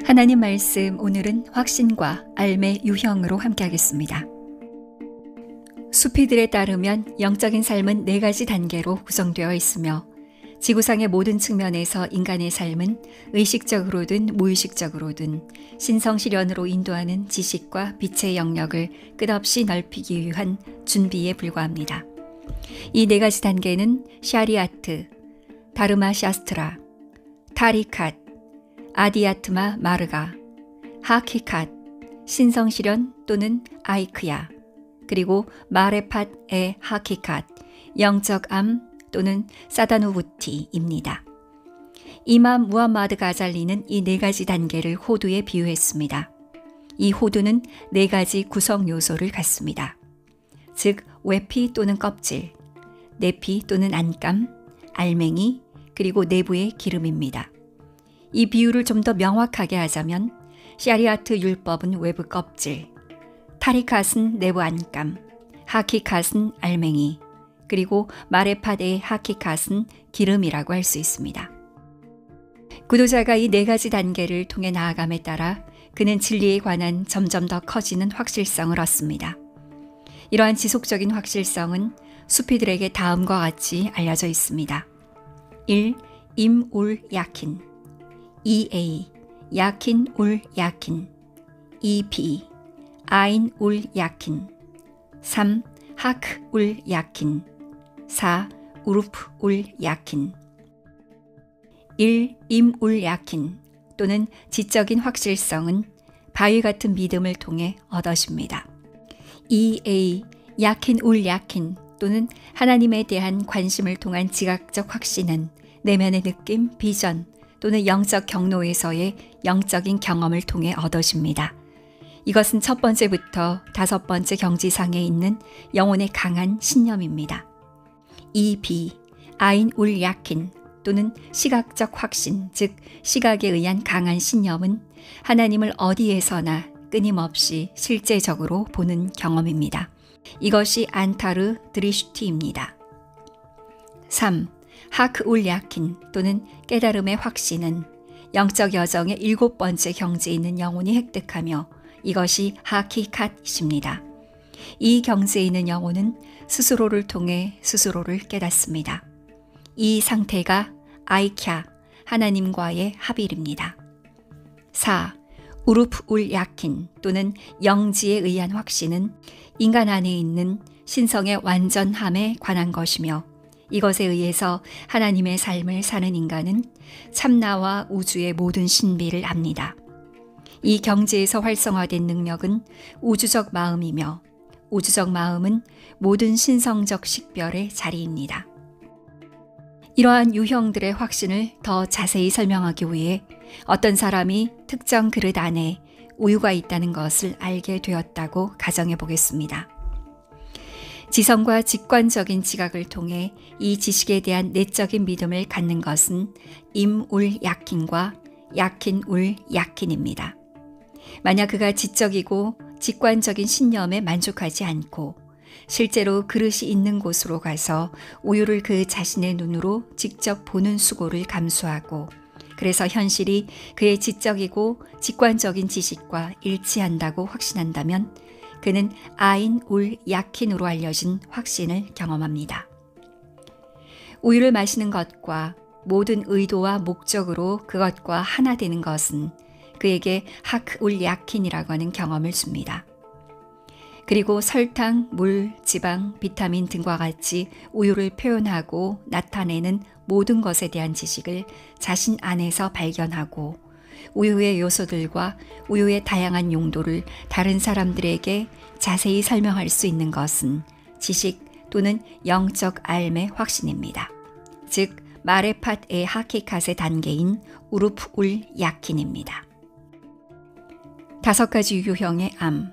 하나님 말씀 오늘은 확신과 알매 유형으로 함께하겠습니다. 수피들에 따르면 영적인 삶은 4가지 단계로 구성되어 있으며 지구상의 모든 측면에서 인간의 삶은 의식적으로든 무의식적으로든 신성실현으로 인도하는 지식과 빛의 영역을 끝없이 넓히기 위한 준비에 불과합니다. 이 4가지 단계는 샤리아트, 다르마 샤스트라, 타리캇, 아디아트마 마르가, 하키캇, 신성실현 또는 아이크야, 그리고 마레팟 에 하키캇, 영적암 또는 사다누부티입니다. 이맘 무함마드 가잘리는 이 4가지 단계를 호두에 비유했습니다. 이 호두는 4가지 구성 요소를 갖습니다. 즉 외피 또는 껍질, 내피 또는 안감, 알맹이, 그리고 내부의 기름입니다. 이 비유를 좀 더 명확하게 하자면 샤리아트 율법은 외부 껍질, 타리캇은 내부 안감, 하키캇은 알맹이, 그리고 마레팟의 하키캇은 기름이라고 할 수 있습니다. 구도자가 이 4가지 단계를 통해 나아감에 따라 그는 진리에 관한 점점 더 커지는 확실성을 얻습니다. 이러한 지속적인 확실성은 수피들에게 다음과 같이 알려져 있습니다. 1. 임울 야킨 2a. 야킨 울 야킨 2b. 아인 울 야킨 3. 하크 울 야킨 4. 우루프 울 야킨 1. 임 울 야킨 또는 지적인 확실성은 바위 같은 믿음을 통해 얻어집니다. 2a. 야킨 울 야킨 또는 하나님에 대한 관심을 통한 지각적 확신은 내면의 느낌, 비전 또는 영적 경로에서의 영적인 경험을 통해 얻어집니다. 이것은 첫 번째부터 5번째 경지상에 있는 영혼의 강한 신념입니다. 2b. 아인 울 야킨 또는 시각적 확신, 즉 시각에 의한 강한 신념은 하나님을 어디에서나 끊임없이 실제적으로 보는 경험입니다. 이것이 안타르 드리슈티입니다. 3. 하크 울 야킨 또는 깨달음의 확신은 영적 여정의 7번째 경지에 있는 영혼이 획득하며 이것이 하키캇입니다. 이 경지에 있는 영혼은 스스로를 통해 스스로를 깨닫습니다. 이 상태가 아이캬, 하나님과의 합일입니다. 4. 우루프 울 야킨 또는 영지에 의한 확신은 인간 안에 있는 신성의 완전함에 관한 것이며 이것에 의해서 하나님의 삶을 사는 인간은 참나와 우주의 모든 신비를 압니다. 이 경지에서 활성화된 능력은 우주적 마음이며 우주적 마음은 모든 신성적 식별의 자리입니다. 이러한 유형들의 확신을 더 자세히 설명하기 위해 어떤 사람이 특정 그릇 안에 우유가 있다는 것을 알게 되었다고 가정해 보겠습니다. 지성과 직관적인 지각을 통해 이 지식에 대한 내적인 믿음을 갖는 것은 임울 야킨과 야킨 울 야킨입니다. 만약 그가 지적이고 직관적인 신념에 만족하지 않고 실제로 그릇이 있는 곳으로 가서 우유를 그 자신의 눈으로 직접 보는 수고를 감수하고 그래서 현실이 그의 지적이고 직관적인 지식과 일치한다고 확신한다면 그는 아인 울 야킨으로 알려진 확신을 경험합니다. 우유를 마시는 것과 모든 의도와 목적으로 그것과 하나 되는 것은 그에게 하크 울 야킨이라고 하는 경험을 줍니다. 그리고 설탕, 물, 지방, 비타민 등과 같이 우유를 표현하고 나타내는 모든 것에 대한 지식을 자신 안에서 발견하고 우유의 요소들과 우유의 다양한 용도를 다른 사람들에게 자세히 설명할 수 있는 것은 지식 또는 영적 알매 확신입니다. 즉 마레팟 에 하키캇의 단계인 우루프 울 야킨입니다. 5가지 유형의 암.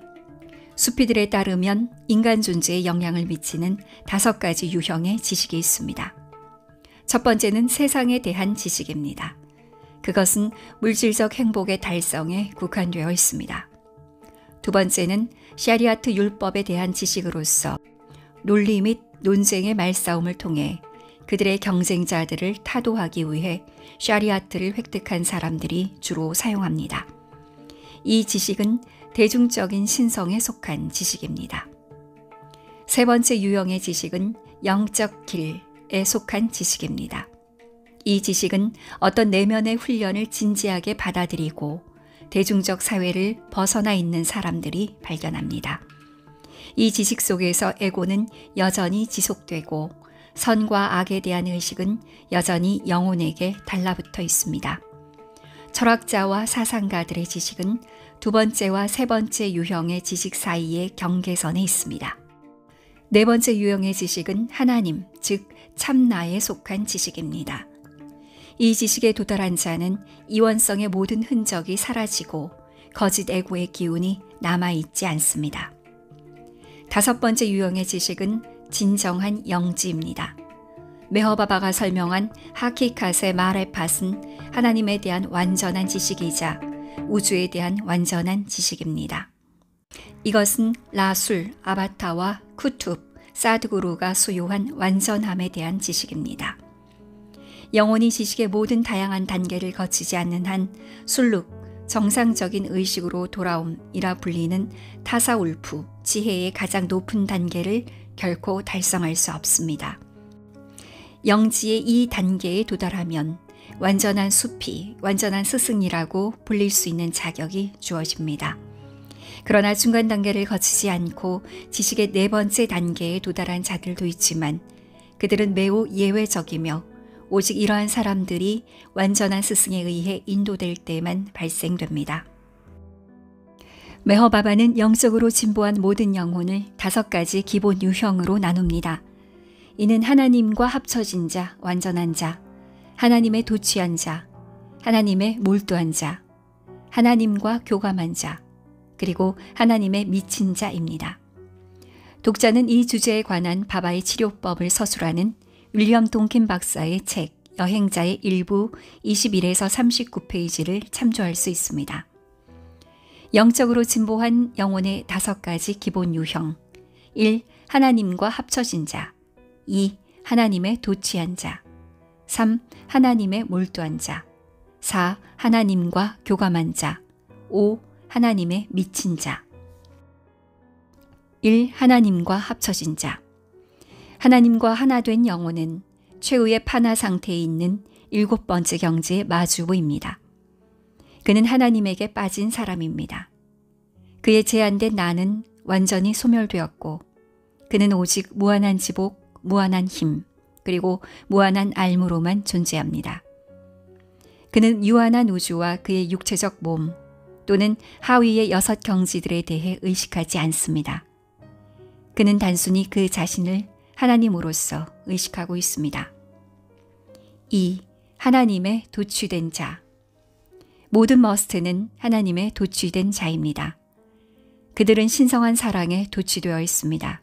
수피들에 따르면 인간 존재에 영향을 미치는 5가지 유형의 지식이 있습니다. 첫 번째는 세상에 대한 지식입니다. 그것은 물질적 행복의 달성에 국한되어 있습니다. 두 번째는 샤리아트 율법에 대한 지식으로서 논리 및 논쟁의 말싸움을 통해 그들의 경쟁자들을 타도하기 위해 샤리아트를 획득한 사람들이 주로 사용합니다. 이 지식은 대중적인 신성에 속한 지식입니다. 세 번째 유형의 지식은 영적 길에 속한 지식입니다. 이 지식은 어떤 내면의 훈련을 진지하게 받아들이고 대중적 사회를 벗어나 있는 사람들이 발견합니다. 이 지식 속에서 에고는 여전히 지속되고 선과 악에 대한 의식은 여전히 영혼에게 달라붙어 있습니다. 철학자와 사상가들의 지식은 두 번째와 세 번째 유형의 지식 사이의 경계선에 있습니다. 네 번째 유형의 지식은 하나님, 즉 참나에 속한 지식입니다. 이 지식에 도달한 자는 이원성의 모든 흔적이 사라지고 거짓 에고의 기운이 남아있지 않습니다. 다섯 번째 유형의 지식은 진정한 영지입니다. 메허바바가 설명한 하키카세 마레팟은 하나님에 대한 완전한 지식이자 우주에 대한 완전한 지식입니다. 이것은 라술, 아바타와 쿠투브, 사드구루가 소유한 완전함에 대한 지식입니다. 영혼이 지식의 모든 다양한 단계를 거치지 않는 한 술룩, 정상적인 의식으로 돌아옴이라 불리는 타사울프, 지혜의 가장 높은 단계를 결코 달성할 수 없습니다. 영지의 이 단계에 도달하면 완전한 수피, 완전한 스승이라고 불릴 수 있는 자격이 주어집니다. 그러나 중간 단계를 거치지 않고 지식의 네 번째 단계에 도달한 자들도 있지만 그들은 매우 예외적이며 오직 이러한 사람들이 완전한 스승에 의해 인도될 때만 발생됩니다. 메허바바는 영적으로 진보한 모든 영혼을 5가지 기본 유형으로 나눕니다. 이는 하나님과 합쳐진 자, 완전한 자, 하나님의 도취한 자, 하나님의 몰두한 자, 하나님과 교감한 자, 그리고 하나님의 미친 자입니다. 독자는 이 주제에 관한 바바의 치료법을 서술하는 윌리엄 동킨 박사의 책 여행자의 일부 21에서 39페이지를 참조할 수 있습니다. 영적으로 진보한 영혼의 5가지 기본 유형 1. 하나님과 합쳐진 자 2. 하나님의 도취한 자 3. 하나님의 몰두한 자 4. 하나님과 교감한 자 5. 하나님의 미친 자 1. 하나님과 합쳐진 자 하나님과 하나 된 영혼은 최후의 파나 상태에 있는 7번째 경지의 마주보입니다. 그는 하나님에게 빠진 사람입니다. 그의 제한된 나는 완전히 소멸되었고 그는 오직 무한한 지복, 무한한 힘, 그리고 무한한 알무로만 존재합니다. 그는 유한한 우주와 그의 육체적 몸 또는 하위의 6 경지들에 대해 의식하지 않습니다. 그는 단순히 그 자신을 하나님으로서 의식하고 있습니다. 2. 하나님의 도취된 자 모든 머스트는 하나님의 도취된 자입니다. 그들은 신성한 사랑에 도취되어 있습니다.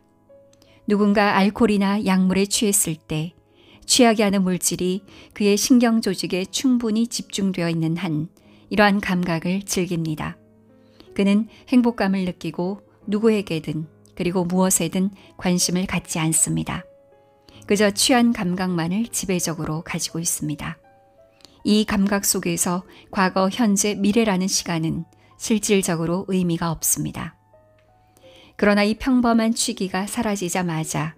누군가 알코올이나 약물에 취했을 때 취하게 하는 물질이 그의 신경 조직에 충분히 집중되어 있는 한 이러한 감각을 즐깁니다. 그는 행복감을 느끼고 누구에게든 그리고 무엇에든 관심을 갖지 않습니다. 그저 취한 감각만을 지배적으로 가지고 있습니다. 이 감각 속에서 과거, 현재, 미래라는 시간은 실질적으로 의미가 없습니다. 그러나 이 평범한 취기가 사라지자마자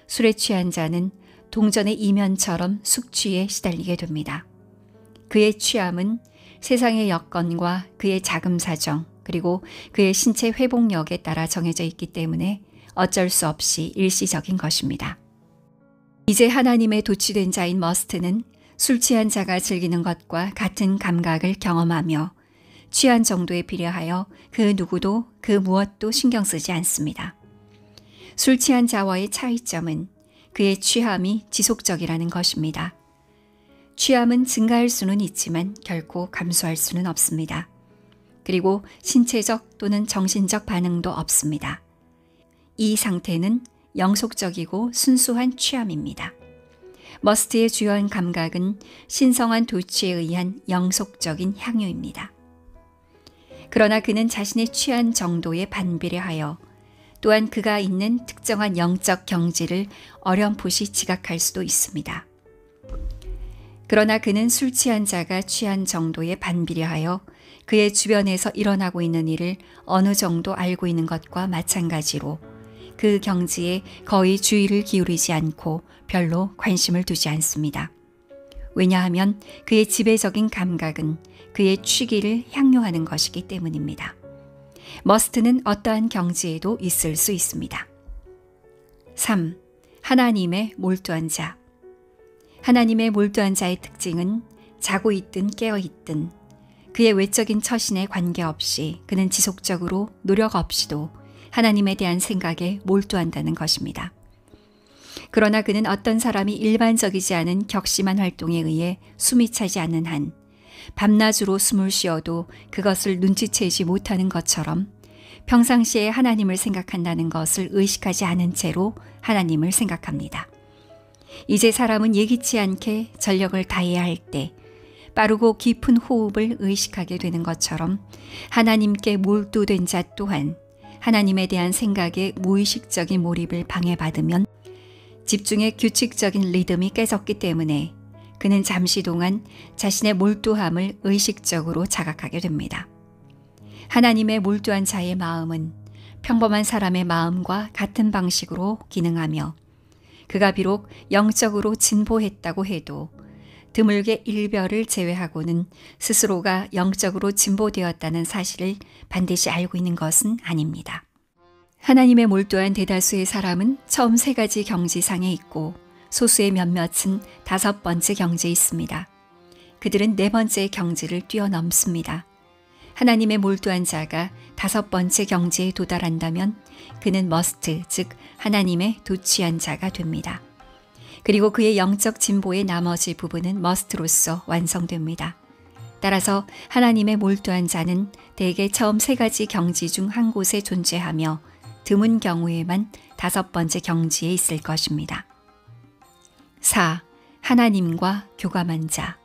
술에 취한 자는 동전의 이면처럼 숙취에 시달리게 됩니다. 그의 취함은 세상의 여건과 그의 자금 사정 그리고 그의 신체 회복력에 따라 정해져 있기 때문에 어쩔 수 없이 일시적인 것입니다. 이제 하나님의 도취된 자인 머스트는 술 취한 자가 즐기는 것과 같은 감각을 경험하며 취한 정도에 비례하여 그 누구도 그 무엇도 신경 쓰지 않습니다. 술 취한 자와의 차이점은 그의 취함이 지속적이라는 것입니다. 취함은 증가할 수는 있지만 결코 감소할 수는 없습니다. 그리고 신체적 또는 정신적 반응도 없습니다. 이 상태는 영속적이고 순수한 취함입니다. 머스트의 주요한 감각은 신성한 도취에 의한 영속적인 향유입니다. 그러나 그는 자신의 취한 정도에 반비례하여 또한 그가 있는 특정한 영적 경지를 어렴풋이 지각할 수도 있습니다. 그러나 그는 술 취한 자가 취한 정도에 반비례하여 그의 주변에서 일어나고 있는 일을 어느 정도 알고 있는 것과 마찬가지로 그 경지에 거의 주의를 기울이지 않고 별로 관심을 두지 않습니다. 왜냐하면 그의 지배적인 감각은 그의 취기를 향유하는 것이기 때문입니다. 머스트는 어떠한 경지에도 있을 수 있습니다. 3. 하나님의 몰두한 자. 하나님의 몰두한 자의 특징은 자고 있든 깨어 있든 그의 외적인 처신에 관계없이 그는 지속적으로 노력 없이도 하나님에 대한 생각에 몰두한다는 것입니다. 그러나 그는 어떤 사람이 일반적이지 않은 격심한 활동에 의해 숨이 차지 않는 한 밤낮으로 숨을 쉬어도 그것을 눈치채지 못하는 것처럼 평상시에 하나님을 생각한다는 것을 의식하지 않은 채로 하나님을 생각합니다. 이제 사람은 예기치 않게 전력을 다해야 할 때 빠르고 깊은 호흡을 의식하게 되는 것처럼 하나님께 몰두된 자 또한 하나님에 대한 생각의 무의식적인 몰입을 방해받으면 집중의 규칙적인 리듬이 깨졌기 때문에 그는 잠시 동안 자신의 몰두함을 의식적으로 자각하게 됩니다. 하나님의 몰두한 자의 마음은 평범한 사람의 마음과 같은 방식으로 기능하며 그가 비록 영적으로 진보했다고 해도 드물게 일별을 제외하고는 스스로가 영적으로 진보되었다는 사실을 반드시 알고 있는 것은 아닙니다. 하나님의 몰두한 대다수의 사람은 처음 3가지 경지상에 있고 소수의 몇몇은 5번째 경지에 있습니다. 그들은 4번째 경지를 뛰어넘습니다. 하나님의 몰두한 자가 5번째 경지에 도달한다면 그는 머스트, 즉 하나님의 도취한 자가 됩니다. 그리고 그의 영적 진보의 나머지 부분은 머스트로서 완성됩니다. 따라서 하나님의 몰두한 자는 대개 처음 3가지 경지 중 한 곳에 존재하며 드문 경우에만 5번째 경지에 있을 것입니다. 4. 하나님과 교감한 자.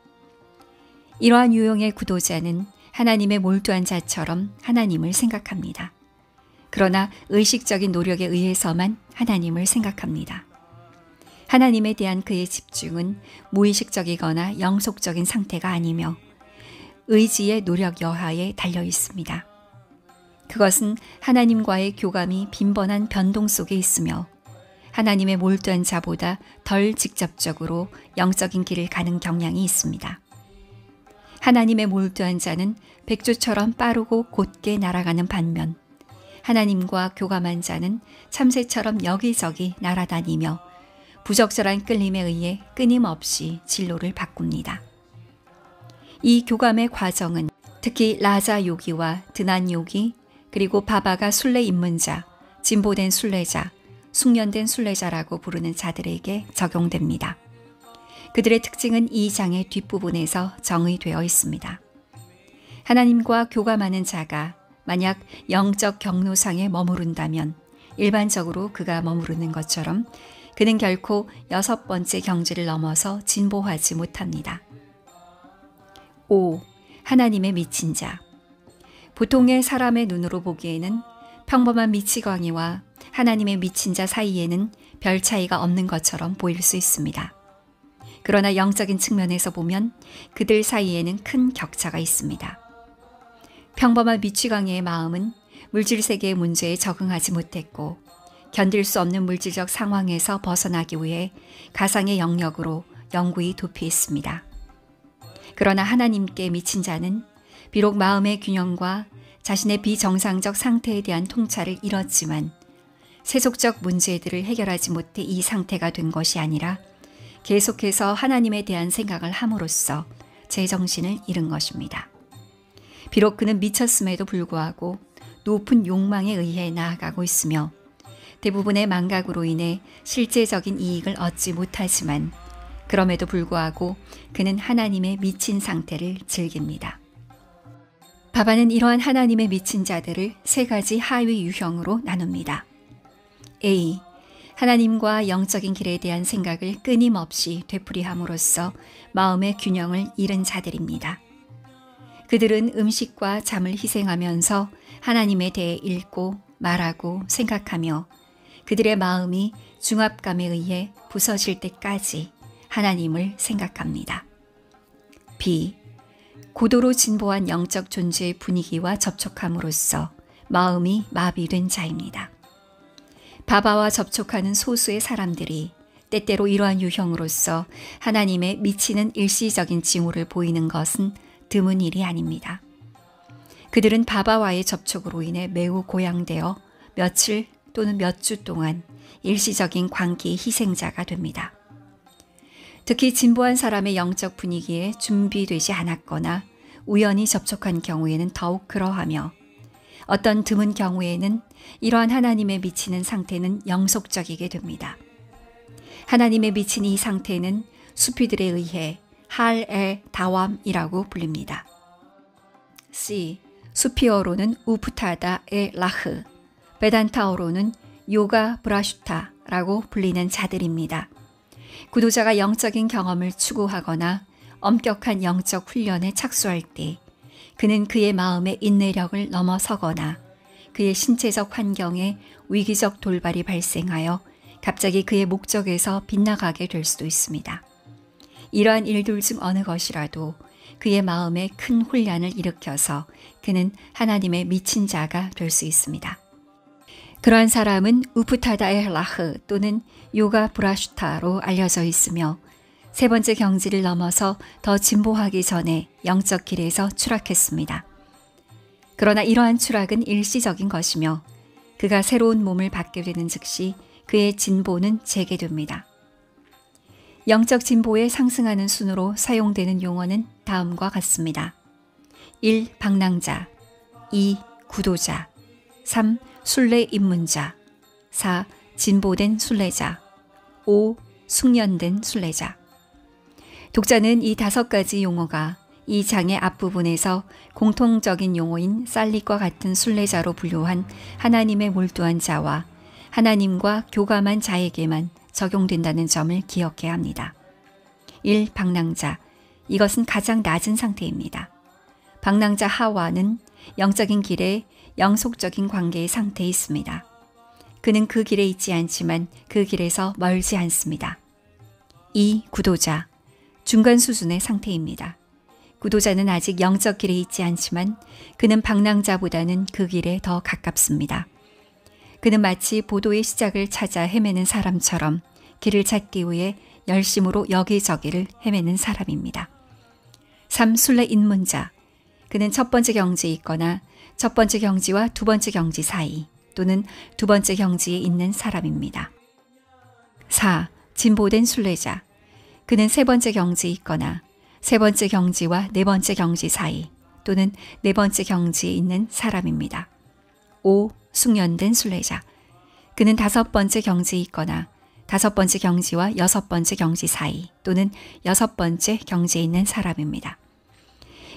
이러한 유형의 구도자는 하나님의 몰두한 자처럼 하나님을 생각합니다. 그러나 의식적인 노력에 의해서만 하나님을 생각합니다. 하나님에 대한 그의 집중은 무의식적이거나 영속적인 상태가 아니며 의지의 노력 여하에 달려 있습니다. 그것은 하나님과의 교감이 빈번한 변동 속에 있으며 하나님의 몰두한 자보다 덜 직접적으로 영적인 길을 가는 경향이 있습니다. 하나님의 몰두한 자는 백조처럼 빠르고 곧게 날아가는 반면 하나님과 교감한 자는 참새처럼 여기저기 날아다니며 부적절한 끌림에 의해 끊임없이 진로를 바꿉니다. 이 교감의 과정은 특히 라자 요기와 드난 요기 그리고 바바가 순례 입문자, 진보된 순례자, 숙련된 순례자라고 부르는 자들에게 적용됩니다. 그들의 특징은 이 장의 뒷부분에서 정의되어 있습니다. 하나님과 교감하는 자가 만약 영적 경로상에 머무른다면 일반적으로 그가 머무르는 것처럼 그는 결코 6번째 경지를 넘어서 진보하지 못합니다. 5. 하나님의 미친 자. 보통의 사람의 눈으로 보기에는 평범한 미치광이와 하나님의 미친 자 사이에는 별 차이가 없는 것처럼 보일 수 있습니다. 그러나 영적인 측면에서 보면 그들 사이에는 큰 격차가 있습니다. 평범한 미치광이의 마음은 물질 세계의 문제에 적응하지 못했고 견딜 수 없는 물질적 상황에서 벗어나기 위해 가상의 영역으로 영구히 도피했습니다. 그러나 하나님께 미친 자는 비록 마음의 균형과 자신의 비정상적 상태에 대한 통찰을 잃었지만 세속적 문제들을 해결하지 못해 이 상태가 된 것이 아니라 계속해서 하나님에 대한 생각을 함으로써 제정신을 잃은 것입니다. 비록 그는 미쳤음에도 불구하고 높은 욕망에 의해 나아가고 있으며 대부분의 망각으로 인해 실제적인 이익을 얻지 못하지만 그럼에도 불구하고 그는 하나님의 미친 상태를 즐깁니다. 바바는 이러한 하나님의 미친 자들을 3가지 하위 유형으로 나눕니다. A. 하나님과 영적인 길에 대한 생각을 끊임없이 되풀이함으로써 마음의 균형을 잃은 자들입니다. 그들은 음식과 잠을 희생하면서 하나님에 대해 읽고 말하고 생각하며 그들의 마음이 중압감에 의해 부서질 때까지 하나님을 생각합니다. B. 고도로 진보한 영적 존재의 분위기와 접촉함으로써 마음이 마비된 자입니다. 바바와 접촉하는 소수의 사람들이 때때로 이러한 유형으로서 하나님의 미치는 일시적인 징후를 보이는 것은 드문 일이 아닙니다. 그들은 바바와의 접촉으로 인해 매우 고양되어 며칠 또는 몇 주 동안 일시적인 관계의 희생자가 됩니다. 특히 진보한 사람의 영적 분위기에 준비되지 않았거나 우연히 접촉한 경우에는 더욱 그러하며 어떤 드문 경우에는 이러한 하나님에 미치는 상태는 영속적이게 됩니다. 하나님에 미친 이 상태는 수피들에 의해 할에 다왑이라고 불립니다. C. 수피어로는 우프타다 에 라흐, 베단타어로는 요가 브라슈타라고 불리는 자들입니다. 구도자가 영적인 경험을 추구하거나 엄격한 영적 훈련에 착수할 때 그는 그의 마음의 인내력을 넘어서거나 그의 신체적 환경에 위기적 돌발이 발생하여 갑자기 그의 목적에서 빗나가게 될 수도 있습니다. 이러한 일들 중 어느 것이라도 그의 마음에 큰 혼란을 일으켜서 그는 하나님의 미친 자가 될 수 있습니다. 그러한 사람은 우프타다의 라흐 또는 요가 브라슈타로 알려져 있으며 세 번째 경지를 넘어서 더 진보하기 전에 영적 길에서 추락했습니다. 그러나 이러한 추락은 일시적인 것이며 그가 새로운 몸을 받게 되는 즉시 그의 진보는 재개됩니다. 영적 진보에 상승하는 순으로 사용되는 용어는 다음과 같습니다. 1. 방랑자 2. 구도자 3. 순례 입문자 4. 진보된 순례자 5. 숙련된 순례자. 독자는 이 5가지 용어가 이 장의 앞부분에서 공통적인 용어인 쌀릿과 같은 순례자로 분류한 하나님의 몰두한 자와 하나님과 교감한 자에게만 적용된다는 점을 기억해야 합니다. 1. 방랑자. 이것은 가장 낮은 상태입니다. 방랑자 하와는 영적인 길에 영속적인 관계의 상태에 있습니다. 그는 그 길에 있지 않지만 그 길에서 멀지 않습니다. 2. 구도자. 중간 수준의 상태입니다. 구도자는 아직 영적 길에 있지 않지만 그는 방랑자보다는 그 길에 더 가깝습니다. 그는 마치 보도의 시작을 찾아 헤매는 사람처럼 길을 찾기 위해 열심으로 여기저기를 헤매는 사람입니다. 3. 순례 입문자. 그는 첫 번째 경지에 있거나 첫 번째 경지와 두 번째 경지 사이 또는 두 번째 경지에 있는 사람입니다. 4. 진보된 순례자. 그는 세 번째 경지에 있거나 세 번째 경지와 네 번째 경지 사이 또는 네 번째 경지에 있는 사람입니다. 5. 숙련된 순례자. 그는 다섯 번째 경지에 있거나 다섯 번째 경지와 여섯 번째 경지 사이 또는 여섯 번째 경지에 있는 사람입니다.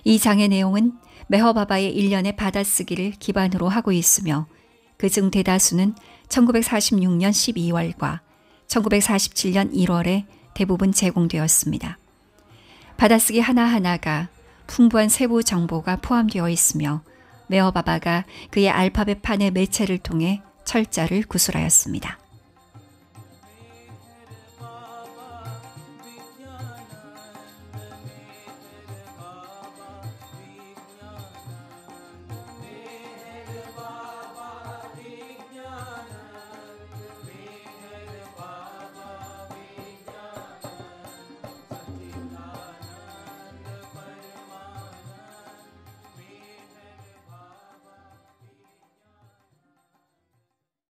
이 장의 내용은 메허바바의 일련의 받아쓰기를 기반으로 하고 있으며 그중 대다수는 1946년 12월과 1947년 1월에 대부분 제공되었습니다. 받아쓰기 하나하나가 풍부한 세부 정보가 포함되어 있으며 메허바바가 그의 알파벳판의 매체를 통해 철자를 구술하였습니다.